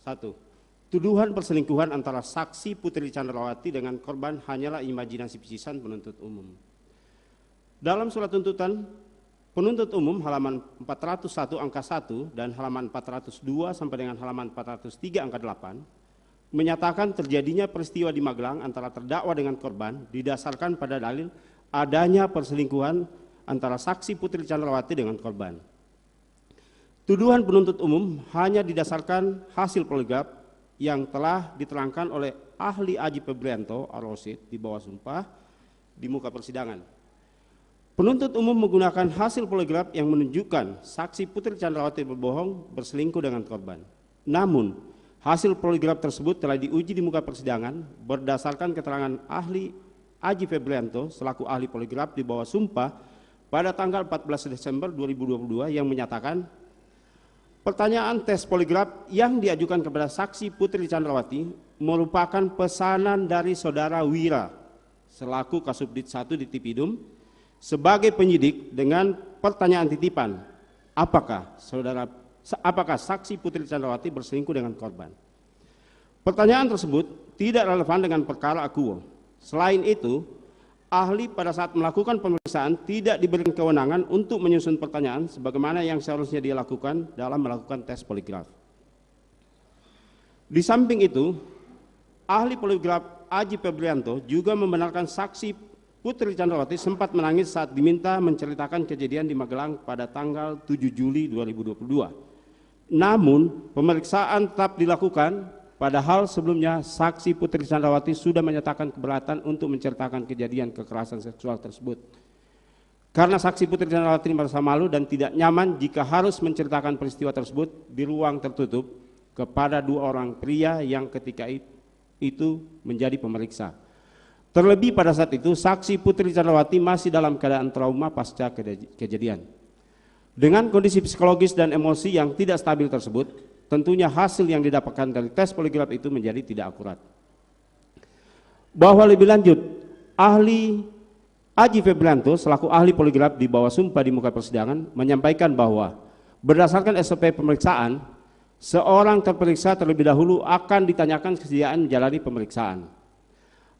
1. Tuduhan perselingkuhan antara saksi Putri Chandrawati dengan korban hanyalah imajinasi pisisan penuntut umum. Dalam surat tuntutan penuntut umum halaman 401 angka 1 dan halaman 402 sampai dengan halaman 403 angka 8 menyatakan terjadinya peristiwa di Magelang antara terdakwa dengan korban didasarkan pada dalil adanya perselingkuhan antara saksi Putri Chandrawati dengan korban. Tuduhan penuntut umum hanya didasarkan hasil poligraf yang telah diterangkan oleh ahli Aji Febrianto Ar-Rasyid di bawah sumpah di muka persidangan. Penuntut umum menggunakan hasil poligraf yang menunjukkan saksi Putri Chandrawati berbohong berselingkuh dengan korban. Namun, hasil poligraf tersebut telah diuji di muka persidangan berdasarkan keterangan ahli Aji Febrianto selaku ahli poligraf di bawah sumpah pada tanggal 14 Desember 2022 yang menyatakan pertanyaan tes poligraf yang diajukan kepada saksi Putri Chandrawati merupakan pesanan dari saudara Wira selaku Kasubdit 1 di Tipidum sebagai penyidik dengan pertanyaan titipan, apakah saksi Putri Chandrawati berselingkuh dengan korban? Pertanyaan tersebut tidak relevan dengan perkara akuo. Selain itu, ahli pada saat melakukan pemeriksaan tidak diberikan kewenangan untuk menyusun pertanyaan sebagaimana yang seharusnya dia lakukan dalam melakukan tes poligraf. Di samping itu, ahli poligraf Aji Febrianto juga membenarkan saksi Putri Chandrawati sempat menangis saat diminta menceritakan kejadian di Magelang pada tanggal 7 Juli 2022. Namun, pemeriksaan tetap dilakukan padahal sebelumnya saksi Putri Chandrawati sudah menyatakan keberatan untuk menceritakan kejadian kekerasan seksual tersebut. Karena saksi Putri Chandrawati merasa malu dan tidak nyaman jika harus menceritakan peristiwa tersebut di ruang tertutup kepada dua orang pria yang ketika itu menjadi pemeriksa. Terlebih pada saat itu saksi Putri Chandrawati masih dalam keadaan trauma pasca kejadian. Dengan kondisi psikologis dan emosi yang tidak stabil tersebut, tentunya hasil yang didapatkan dari tes poligraf itu menjadi tidak akurat. Bahwa lebih lanjut, ahli Aji Febrianto selaku ahli poligraf di bawah sumpah di muka persidangan menyampaikan bahwa berdasarkan SOP pemeriksaan, seorang terperiksa terlebih dahulu akan ditanyakan kesediaan menjalani pemeriksaan.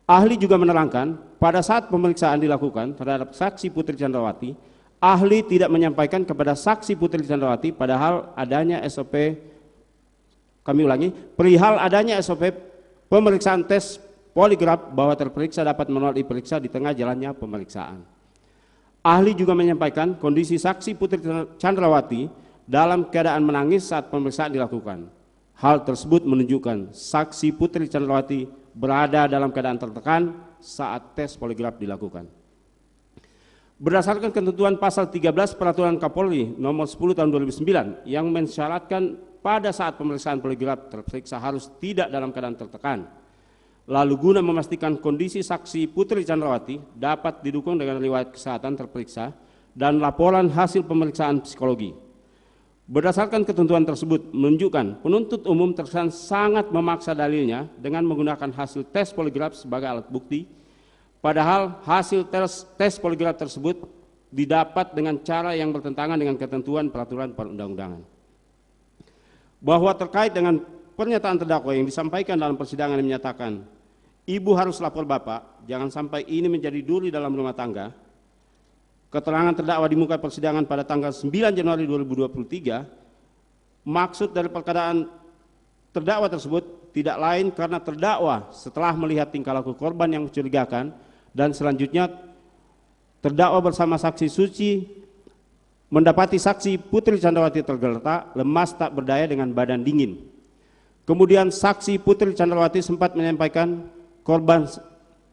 Ahli juga menerangkan pada saat pemeriksaan dilakukan terhadap saksi Putri Chandrawati, ahli tidak menyampaikan kepada saksi Putri Chandrawati padahal adanya SOP, perihal adanya SOP pemeriksaan tes poligraf bahwa terperiksa dapat menolak diperiksa di tengah jalannya pemeriksaan. Ahli juga menyampaikan kondisi saksi Putri Chandrawati dalam keadaan menangis saat pemeriksaan dilakukan. Hal tersebut menunjukkan saksi Putri Chandrawati berada dalam keadaan tertekan saat tes poligraf dilakukan. Berdasarkan ketentuan pasal 13 Peraturan Kapolri nomor 10 tahun 2009 yang mensyaratkan pada saat pemeriksaan poligraf terperiksa harus tidak dalam keadaan tertekan. Lalu guna memastikan kondisi saksi Putri Chandrawati dapat didukung dengan riwayat kesehatan terperiksa dan laporan hasil pemeriksaan psikologi. Berdasarkan ketentuan tersebut menunjukkan penuntut umum terkesan sangat memaksa dalilnya dengan menggunakan hasil tes poligraf sebagai alat bukti, padahal hasil tes poligraf tersebut didapat dengan cara yang bertentangan dengan ketentuan peraturan perundang-undangan. Bahwa terkait dengan pernyataan terdakwa yang disampaikan dalam persidangan yang menyatakan, ibu harus lapor bapak, jangan sampai ini menjadi duri dalam rumah tangga. Keterangan terdakwa di muka persidangan pada tanggal 9 Januari 2023, maksud dari perkataan terdakwa tersebut tidak lain karena terdakwa setelah melihat tingkah laku korban yang mencurigakan dan selanjutnya terdakwa bersama saksi Suci mendapati saksi Putri Chandrawati tergeletak, lemas tak berdaya dengan badan dingin. Kemudian saksi Putri Chandrawati sempat menyampaikan korban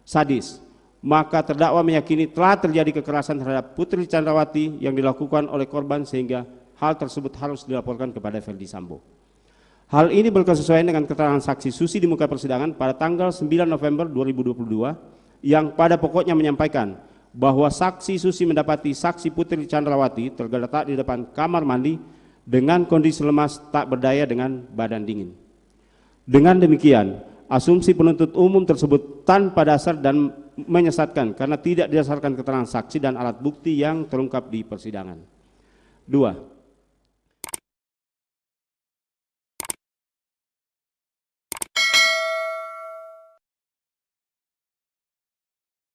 sadis. Maka terdakwa meyakini telah terjadi kekerasan terhadap Putri Chandrawati yang dilakukan oleh korban sehingga hal tersebut harus dilaporkan kepada Ferdi Sambo. Hal ini berkesesuaian dengan keterangan saksi Susi di muka persidangan pada tanggal 9 November 2022 yang pada pokoknya menyampaikan bahwa saksi Susi mendapati saksi Putri Chandrawati tergeletak di depan kamar mandi dengan kondisi lemas tak berdaya dengan badan dingin. Dengan demikian, asumsi penuntut umum tersebut tanpa dasar dan menyesatkan karena tidak didasarkan keterangan saksi dan alat bukti yang terungkap di persidangan. 2.